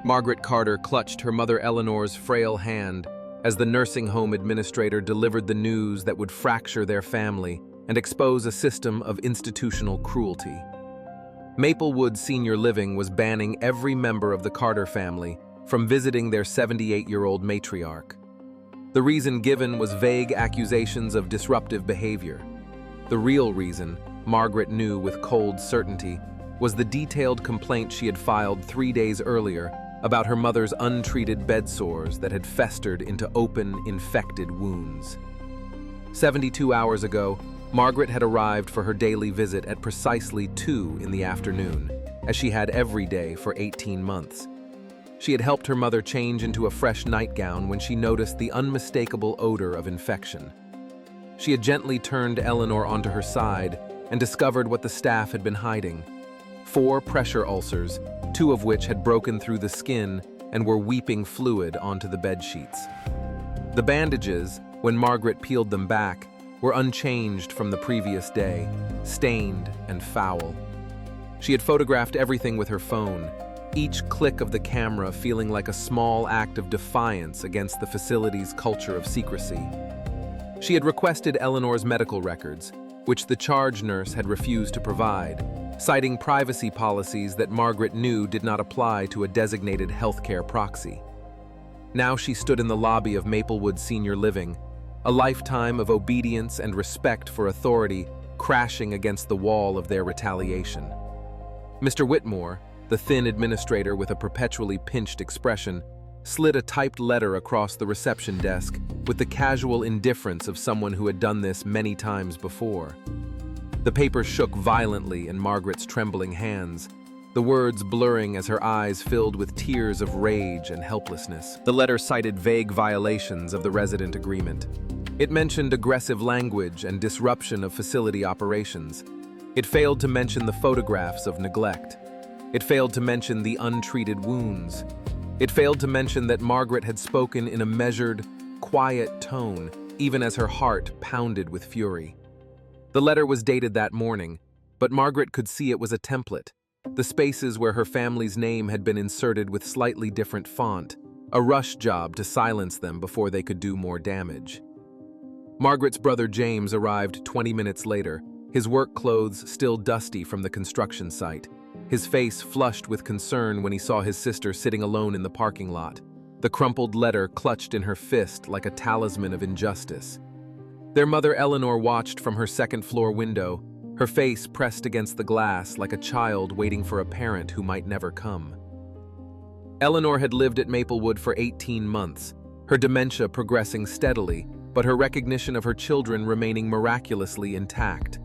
Margaret Carter clutched her mother Eleanor's frail hand as the nursing home administrator delivered the news that would fracture their family and expose a system of institutional cruelty. Maplewood Senior Living was banning every member of the Carter family from visiting their 78-year-old matriarch. The reason given was vague accusations of disruptive behavior. The real reason, Margaret knew with cold certainty, was the detailed complaint she had filed 3 days earlier about her mother's untreated bed sores that had festered into open, infected wounds. 72 hours ago, Margaret had arrived for her daily visit at precisely 2 in the afternoon, as she had every day for 18 months. She had helped her mother change into a fresh nightgown when she noticed the unmistakable odor of infection. She had gently turned Eleanor onto her side and discovered what the staff had been hiding: 4 pressure ulcers, 2 of which had broken through the skin and were weeping fluid onto the bed sheets. The bandages, when Margaret peeled them back, were unchanged from the previous day, stained and foul. She had photographed everything with her phone, each click of the camera feeling like a small act of defiance against the facility's culture of secrecy. She had requested Eleanor's medical records, which the charge nurse had refused to provide, citing privacy policies that Margaret knew did not apply to a designated healthcare proxy. Now she stood in the lobby of Maplewood Senior Living, a lifetime of obedience and respect for authority crashing against the wall of their retaliation. Mr. Whitmore, the thin administrator with a perpetually pinched expression, slid a typed letter across the reception desk with the casual indifference of someone who had done this many times before. The paper shook violently in Margaret's trembling hands, the words blurring as her eyes filled with tears of rage and helplessness. The letter cited vague violations of the resident agreement. It mentioned aggressive language and disruption of facility operations. It failed to mention the photographs of neglect. It failed to mention the untreated wounds. It failed to mention that Margaret had spoken in a measured, quiet tone, even as her heart pounded with fury. The letter was dated that morning, but Margaret could see it was a template, the spaces where her family's name had been inserted with slightly different font, a rush job to silence them before they could do more damage. Margaret's brother James arrived 20 minutes later, his work clothes still dusty from the construction site, his face flushed with concern when he saw his sister sitting alone in the parking lot, the crumpled letter clutched in her fist like a talisman of injustice. Their mother Eleanor watched from her second-floor window, her face pressed against the glass like a child waiting for a parent who might never come. Eleanor had lived at Maplewood for 18 months, her dementia progressing steadily, but her recognition of her children remaining miraculously intact,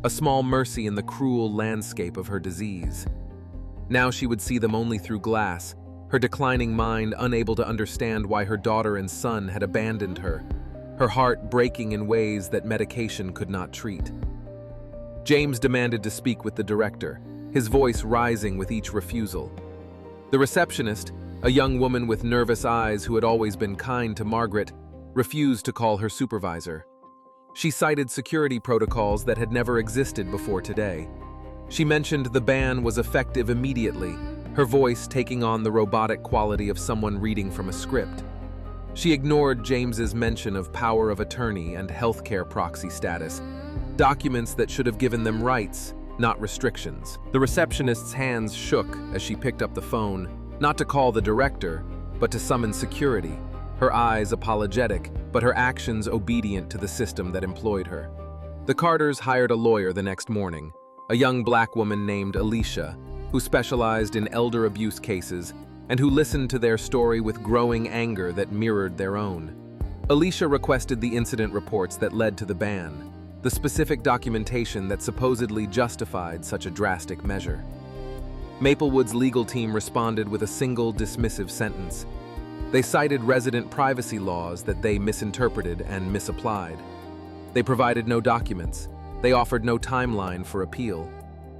a small mercy in the cruel landscape of her disease. Now she would see them only through glass, her declining mind unable to understand why her daughter and son had abandoned her, her heart breaking in ways that medication could not treat. James demanded to speak with the director, his voice rising with each refusal. The receptionist, a young woman with nervous eyes who had always been kind to Margaret, refused to call her supervisor. She cited security protocols that had never existed before today. She mentioned the ban was effective immediately, her voice taking on the robotic quality of someone reading from a script. She ignored James's mention of power of attorney and healthcare proxy status, documents that should have given them rights, not restrictions. The receptionist's hands shook as she picked up the phone, not to call the director, but to summon security, her eyes apologetic, but her actions obedient to the system that employed her. The Carters hired a lawyer the next morning, a young black woman named Alicia, who specialized in elder abuse cases and who listened to their story with growing anger that mirrored their own. Alicia requested the incident reports that led to the ban, the specific documentation that supposedly justified such a drastic measure. Maplewood's legal team responded with a single dismissive sentence. They cited resident privacy laws that they misinterpreted and misapplied. They provided no documents. They offered no timeline for appeal.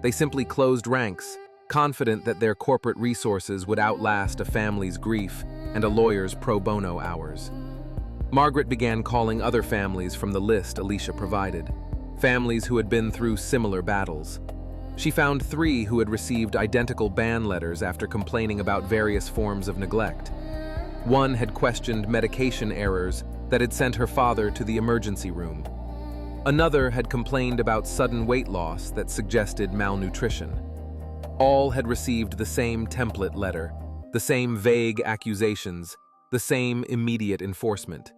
They simply closed ranks, confident that their corporate resources would outlast a family's grief and a lawyer's pro bono hours. Margaret began calling other families from the list Alicia provided, families who had been through similar battles. She found 3 who had received identical ban letters after complaining about various forms of neglect. One had questioned medication errors that had sent her father to the emergency room. Another had complained about sudden weight loss that suggested malnutrition. All had received the same template letter, the same vague accusations, the same immediate enforcement.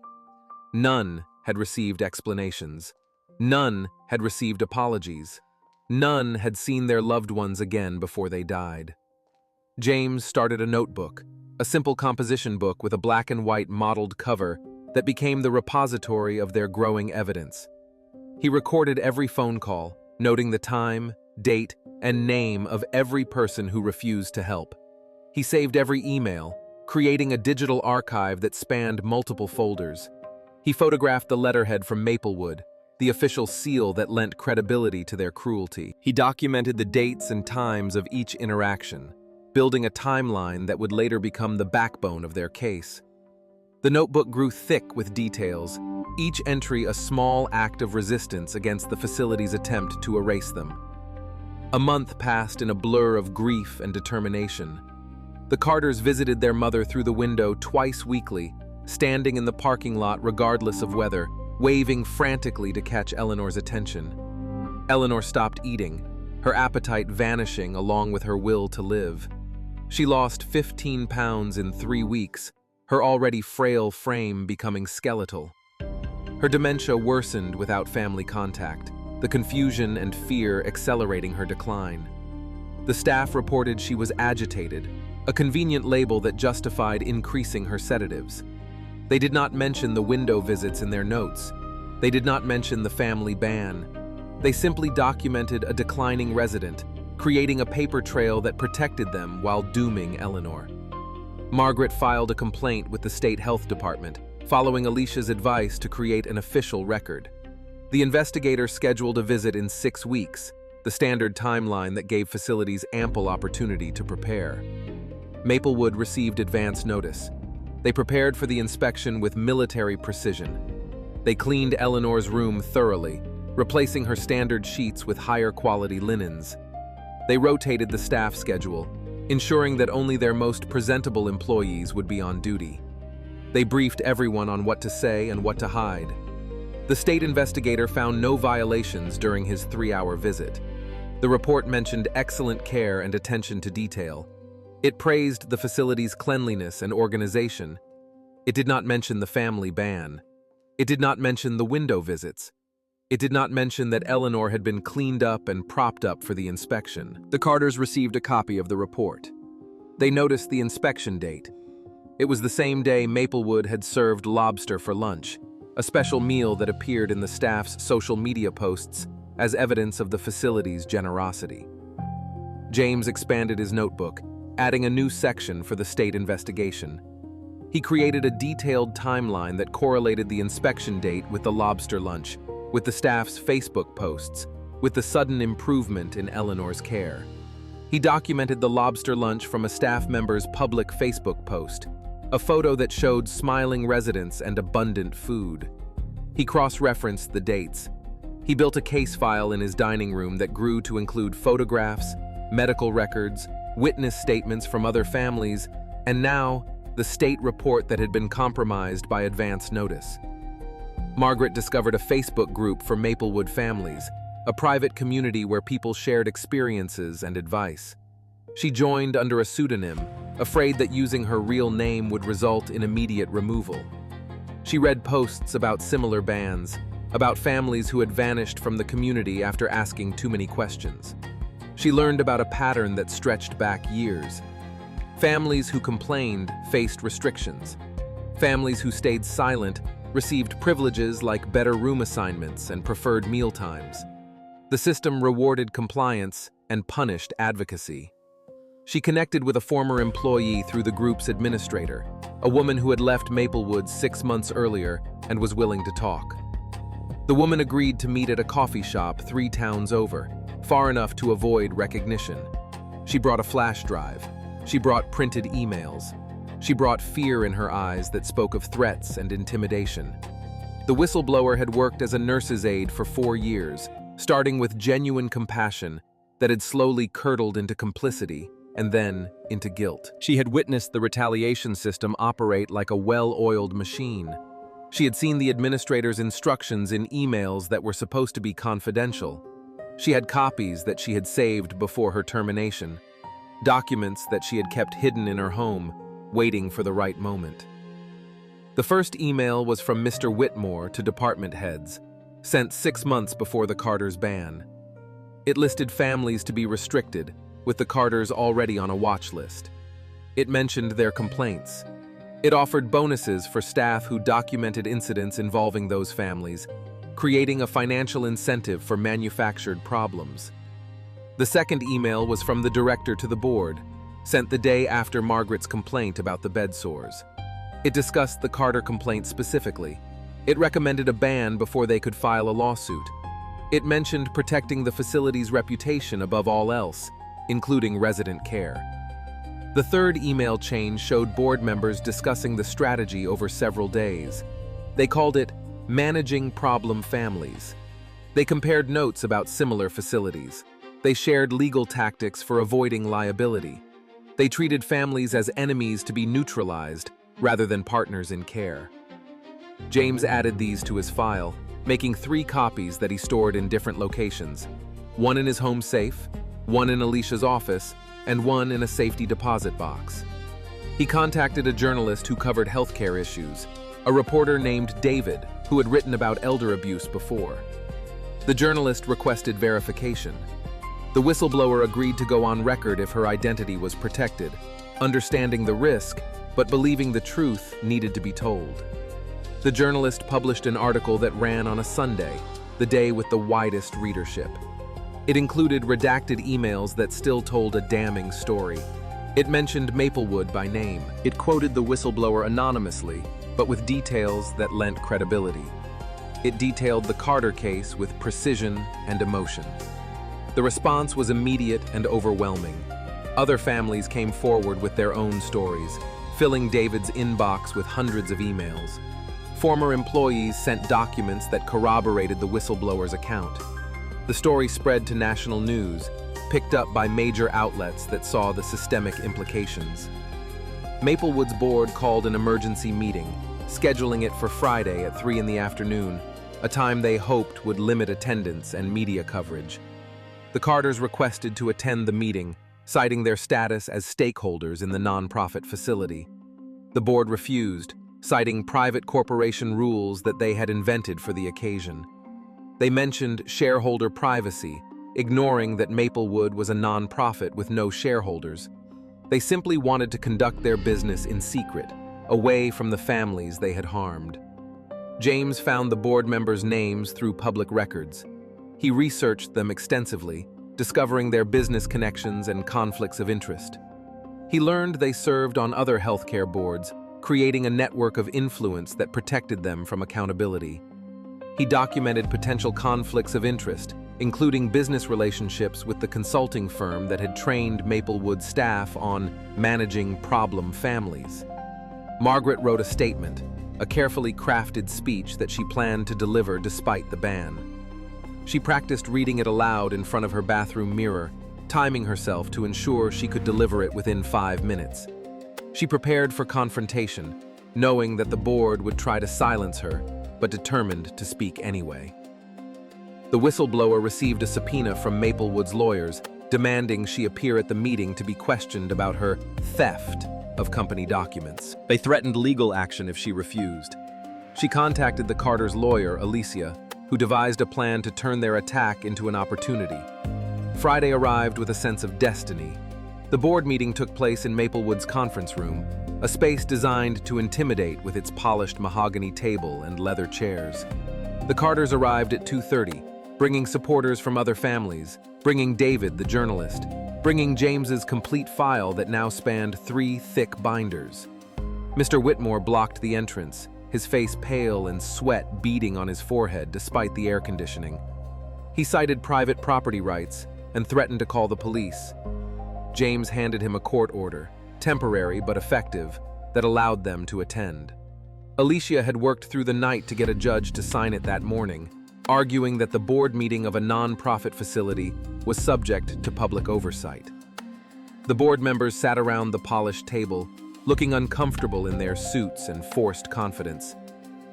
None had received explanations. None had received apologies. None had seen their loved ones again before they died. James started a notebook, a simple composition book with a black and white mottled cover that became the repository of their growing evidence. He recorded every phone call, noting the time, date, and name of every person who refused to help. He saved every email, creating a digital archive that spanned multiple folders. He photographed the letterhead from Maplewood, the official seal that lent credibility to their cruelty. He documented the dates and times of each interaction, building a timeline that would later become the backbone of their case. The notebook grew thick with details, each entry a small act of resistance against the facility's attempt to erase them. A month passed in a blur of grief and determination. The Carters visited their mother through the window twice weekly, standing in the parking lot regardless of weather, waving frantically to catch Eleanor's attention. Eleanor stopped eating, her appetite vanishing along with her will to live. She lost 15 pounds in 3 weeks, her already frail frame becoming skeletal. Her dementia worsened without family contact, the confusion and fear accelerating her decline. The staff reported she was agitated, a convenient label that justified increasing her sedatives. They did not mention the window visits in their notes. They did not mention the family ban. They simply documented a declining resident, creating a paper trail that protected them while dooming Eleanor. Margaret filed a complaint with the state health department, following Alicia's advice to create an official record. The investigator scheduled a visit in 6 weeks, the standard timeline that gave facilities ample opportunity to prepare. Maplewood received advance notice. They prepared for the inspection with military precision. They cleaned Eleanor's room thoroughly, replacing her standard sheets with higher quality linens. They rotated the staff schedule, ensuring that only their most presentable employees would be on duty. They briefed everyone on what to say and what to hide. The state investigator found no violations during his 3-hour visit. The report mentioned excellent care and attention to detail. It praised the facility's cleanliness and organization. It did not mention the family ban. It did not mention the window visits. It did not mention that Eleanor had been cleaned up and propped up for the inspection. The Carters received a copy of the report. They noticed the inspection date. It was the same day Maplewood had served lobster for lunch, a special meal that appeared in the staff's social media posts as evidence of the facility's generosity. James expanded his notebook, adding a new section for the state investigation. He created a detailed timeline that correlated the inspection date with the lobster lunch, with the staff's Facebook posts, with the sudden improvement in Eleanor's care. He documented the lobster lunch from a staff member's public Facebook post, a photo that showed smiling residents and abundant food. He cross-referenced the dates. He built a case file in his dining room that grew to include photographs, medical records, witness statements from other families, and now, the state report that had been compromised by advance notice. Margaret discovered a Facebook group for Maplewood families, a private community where people shared experiences and advice. She joined under a pseudonym, afraid that using her real name would result in immediate removal. She read posts about similar bans, about families who had vanished from the community after asking too many questions. She learned about a pattern that stretched back years. Families who complained faced restrictions. Families who stayed silent received privileges like better room assignments and preferred meal times. The system rewarded compliance and punished advocacy. She connected with a former employee through the group's administrator, a woman who had left Maplewood 6 months earlier and was willing to talk. The woman agreed to meet at a coffee shop 3 towns over, far enough to avoid recognition. She brought a flash drive. She brought printed emails. She brought fear in her eyes that spoke of threats and intimidation. The whistleblower had worked as a nurse's aide for 4 years, starting with genuine compassion that had slowly curdled into complicity and then into guilt. She had witnessed the retaliation system operate like a well-oiled machine. She had seen the administrator's instructions in emails that were supposed to be confidential. She had copies that she had saved before her termination, documents that she had kept hidden in her home, waiting for the right moment. The first email was from Mr. Whitmore to department heads, sent 6 months before the Carters' ban. It listed families to be restricted, with the Carters already on a watch list. It mentioned their complaints. It offered bonuses for staff who documented incidents involving those families, creating a financial incentive for manufactured problems. The second email was from the director to the board, sent the day after Margaret's complaint about the bed sores. It discussed the Carter complaint specifically. It recommended a ban before they could file a lawsuit. It mentioned protecting the facility's reputation above all else, including resident care. The third email chain showed board members discussing the strategy over several days. They called it Managing Problem Families. They compared notes about similar facilities. They shared legal tactics for avoiding liability. They treated families as enemies to be neutralized rather than partners in care. James added these to his file, making 3 copies that he stored in different locations, one in his home safe, one in Alicia's office, and one in a safety deposit box. He contacted a journalist who covered healthcare issues, a reporter named David, who had written about elder abuse before. The journalist requested verification. The whistleblower agreed to go on record if her identity was protected, understanding the risk, but believing the truth needed to be told. The journalist published an article that ran on a Sunday, the day with the widest readership. It included redacted emails that still told a damning story. It mentioned Maplewood by name. It quoted the whistleblower anonymously, but with details that lent credibility. It detailed the Carter case with precision and emotion. The response was immediate and overwhelming. Other families came forward with their own stories, filling David's inbox with hundreds of emails. Former employees sent documents that corroborated the whistleblower's account. The story spread to national news, picked up by major outlets that saw the systemic implications. Maplewood's board called an emergency meeting, scheduling it for Friday at 3 in the afternoon, a time they hoped would limit attendance and media coverage. The Carters requested to attend the meeting, citing their status as stakeholders in the nonprofit facility. The board refused, citing private corporation rules that they had invented for the occasion. They mentioned shareholder privacy, ignoring that Maplewood was a nonprofit with no shareholders. They simply wanted to conduct their business in secret, away from the families they had harmed. James found the board members' names through public records. He researched them extensively, discovering their business connections and conflicts of interest. He learned they served on other healthcare boards, creating a network of influence that protected them from accountability. He documented potential conflicts of interest, including business relationships with the consulting firm that had trained Maplewood staff on managing problem families. Margaret wrote a statement, a carefully crafted speech that she planned to deliver despite the ban. She practiced reading it aloud in front of her bathroom mirror, timing herself to ensure she could deliver it within 5 minutes. She prepared for confrontation, knowing that the board would try to silence her, but determined to speak anyway. The whistleblower received a subpoena from Maplewood's lawyers, demanding she appear at the meeting to be questioned about her theft of company documents. They threatened legal action if she refused. She contacted the Carters' lawyer, Alicia, who devised a plan to turn their attack into an opportunity. Friday arrived with a sense of destiny. The board meeting took place in Maplewood's conference room, a space designed to intimidate with its polished mahogany table and leather chairs. The Carters arrived at 2:30, bringing supporters from other families, bringing David, the journalist, bringing James's complete file that now spanned 3 thick binders. Mr. Whitmore blocked the entrance, his face pale and sweat beading on his forehead despite the air conditioning. He cited private property rights and threatened to call the police. James handed him a court order, temporary but effective, that allowed them to attend. Alicia had worked through the night to get a judge to sign it that morning. arguing that the board meeting of a non-profit facility was subject to public oversight. The board members sat around the polished table, looking uncomfortable in their suits and forced confidence.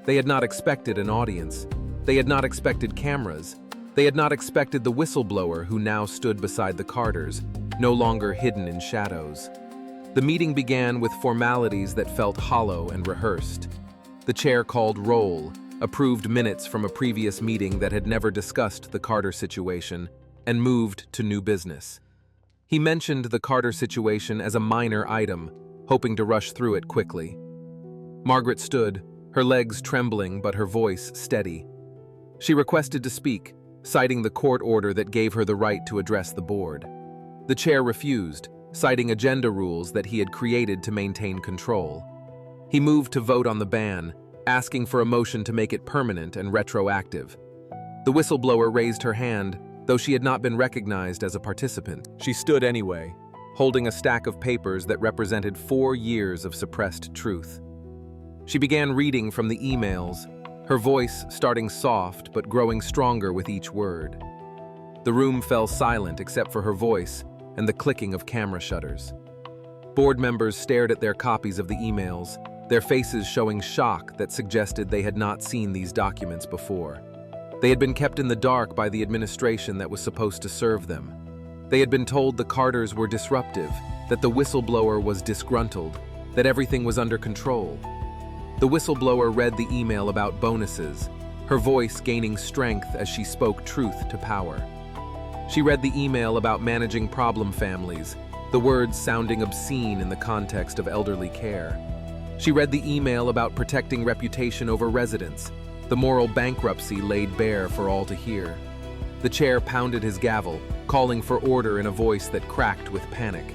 They had not expected an audience. They had not expected cameras. They had not expected the whistleblower who now stood beside the Carters, no longer hidden in shadows. The meeting began with formalities that felt hollow and rehearsed. The chair called roll, approved minutes from a previous meeting that had never discussed the Carter situation, and moved to new business. He mentioned the Carter situation as a minor item, hoping to rush through it quickly. Margaret stood, her legs trembling but her voice steady. She requested to speak, citing the court order that gave her the right to address the board. The chair refused, citing agenda rules that he had created to maintain control. He moved to vote on the ban, asking for a motion to make it permanent and retroactive. The whistleblower raised her hand, though she had not been recognized as a participant. She stood anyway, holding a stack of papers that represented 4 years of suppressed truth. She began reading from the emails, her voice starting soft but growing stronger with each word. The room fell silent except for her voice and the clicking of camera shutters. Board members stared at their copies of the emails, their faces showing shock that suggested they had not seen these documents before. They had been kept in the dark by the administration that was supposed to serve them. They had been told the Carters were disruptive, that the whistleblower was disgruntled, that everything was under control. The whistleblower read the email about bonuses, her voice gaining strength as she spoke truth to power. She read the email about managing problem families, the words sounding obscene in the context of elderly care. She read the email about protecting reputation over residents, the moral bankruptcy laid bare for all to hear. The chair pounded his gavel, calling for order in a voice that cracked with panic.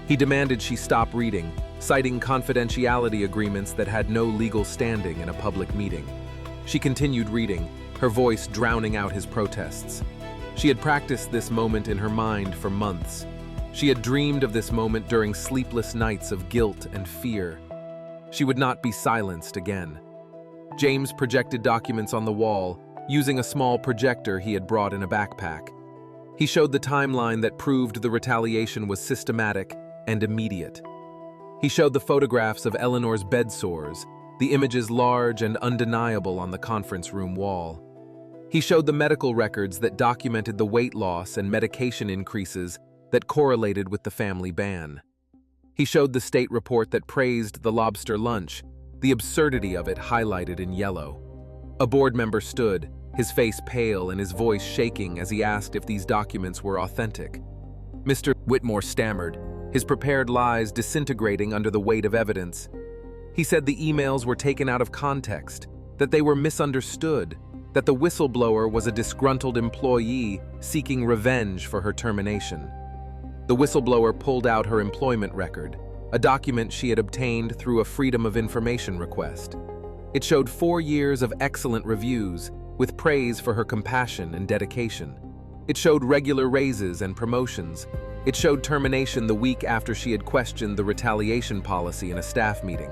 He demanded she stop reading, citing confidentiality agreements that had no legal standing in a public meeting. She continued reading, her voice drowning out his protests. She had practiced this moment in her mind for months. She had dreamed of this moment during sleepless nights of guilt and fear. She would not be silenced again. James projected documents on the wall, using a small projector he had brought in a backpack. He showed the timeline that proved the retaliation was systematic and immediate. He showed the photographs of Eleanor's bed sores, the images large and undeniable on the conference room wall. He showed the medical records that documented the weight loss and medication increases that correlated with the family ban. He showed the state report that praised the lobster lunch, the absurdity of it highlighted in yellow. A board member stood, his face pale and his voice shaking as he asked if these documents were authentic. Mr. Whitmore stammered, his prepared lies disintegrating under the weight of evidence. He said the emails were taken out of context, that they were misunderstood, that the whistleblower was a disgruntled employee seeking revenge for her termination. The whistleblower pulled out her employment record, a document she had obtained through a Freedom of Information request. It showed 4 years of excellent reviews, with praise for her compassion and dedication. It showed regular raises and promotions. It showed termination the week after she had questioned the retaliation policy in a staff meeting.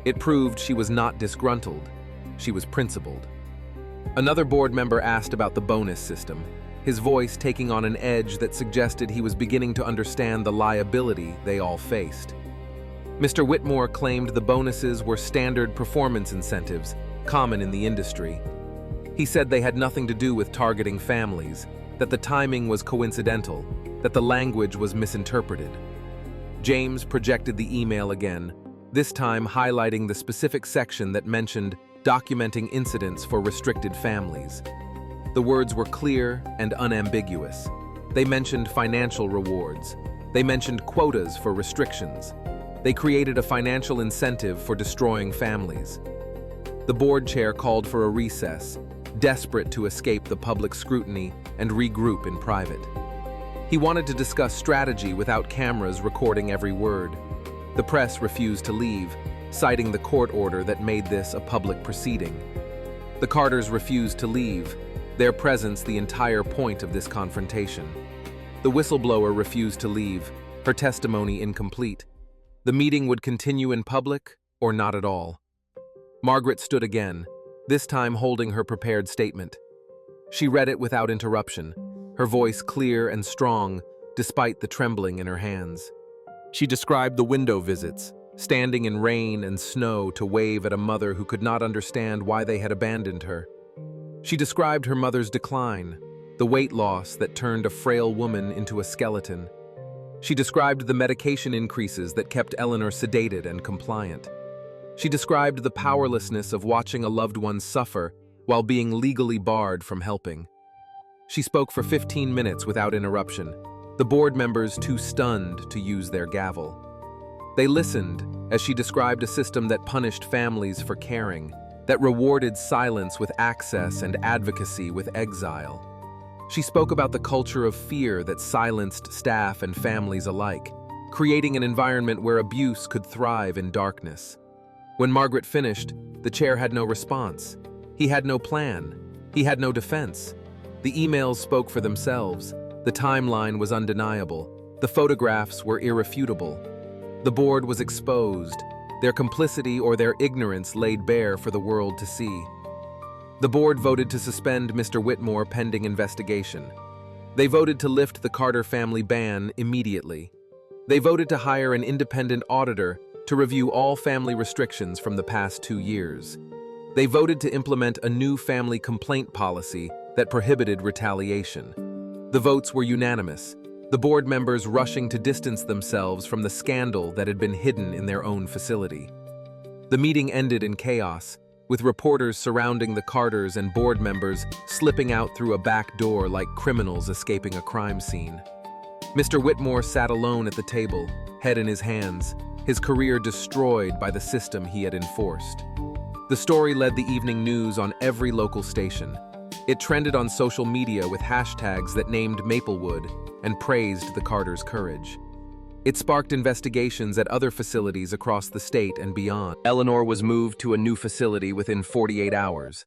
It proved she was not disgruntled. She was principled. Another board member asked about the bonus system, his voice taking on an edge that suggested he was beginning to understand the liability they all faced. Mr. Whitmore claimed the bonuses were standard performance incentives, common in the industry. He said they had nothing to do with targeting families, that the timing was coincidental, that the language was misinterpreted. James projected the email again, this time highlighting the specific section that mentioned documenting incidents for restricted families. The words were clear and unambiguous. They mentioned financial rewards. They mentioned quotas for restrictions. They created a financial incentive for destroying families. The board chair called for a recess, desperate to escape the public scrutiny and regroup in private. He wanted to discuss strategy without cameras recording every word. The press refused to leave, citing the court order that made this a public proceeding. The Carters refused to leave, their presence the entire point of this confrontation. The whistleblower refused to leave, her testimony incomplete. The meeting would continue in public or not at all. Margaret stood again, this time holding her prepared statement. She read it without interruption, her voice clear and strong despite the trembling in her hands. She described the window visits, standing in rain and snow to wave at a mother who could not understand why they had abandoned her. She described her mother's decline, the weight loss that turned a frail woman into a skeleton. She described the medication increases that kept Eleanor sedated and compliant. She described the powerlessness of watching a loved one suffer while being legally barred from helping. She spoke for 15 minutes without interruption, the board members too stunned to use their gavel. They listened as she described a system that punished families for caring, that rewarded silence with access and advocacy with exile. She spoke about the culture of fear that silenced staff and families alike, creating an environment where abuse could thrive in darkness. When Margaret finished, the chair had no response. He had no plan. He had no defense. The emails spoke for themselves. The timeline was undeniable. The photographs were irrefutable. The board was exposed, their complicity or their ignorance laid bare for the world to see. The board voted to suspend Mr. Whitmore pending investigation. They voted to lift the Carter family ban immediately. They voted to hire an independent auditor to review all family restrictions from the past 2 years. They voted to implement a new family complaint policy that prohibited retaliation. The votes were unanimous, the board members rushing to distance themselves from the scandal that had been hidden in their own facility. The meeting ended in chaos, with reporters surrounding the Carters and board members slipping out through a back door like criminals escaping a crime scene. Mr. Whitmore sat alone at the table, head in his hands, his career destroyed by the system he had enforced. The story led the evening news on every local station. It trended on social media with hashtags that named Maplewood and praised the Carters' courage. It sparked investigations at other facilities across the state and beyond. Eleanor was moved to a new facility within 48 hours.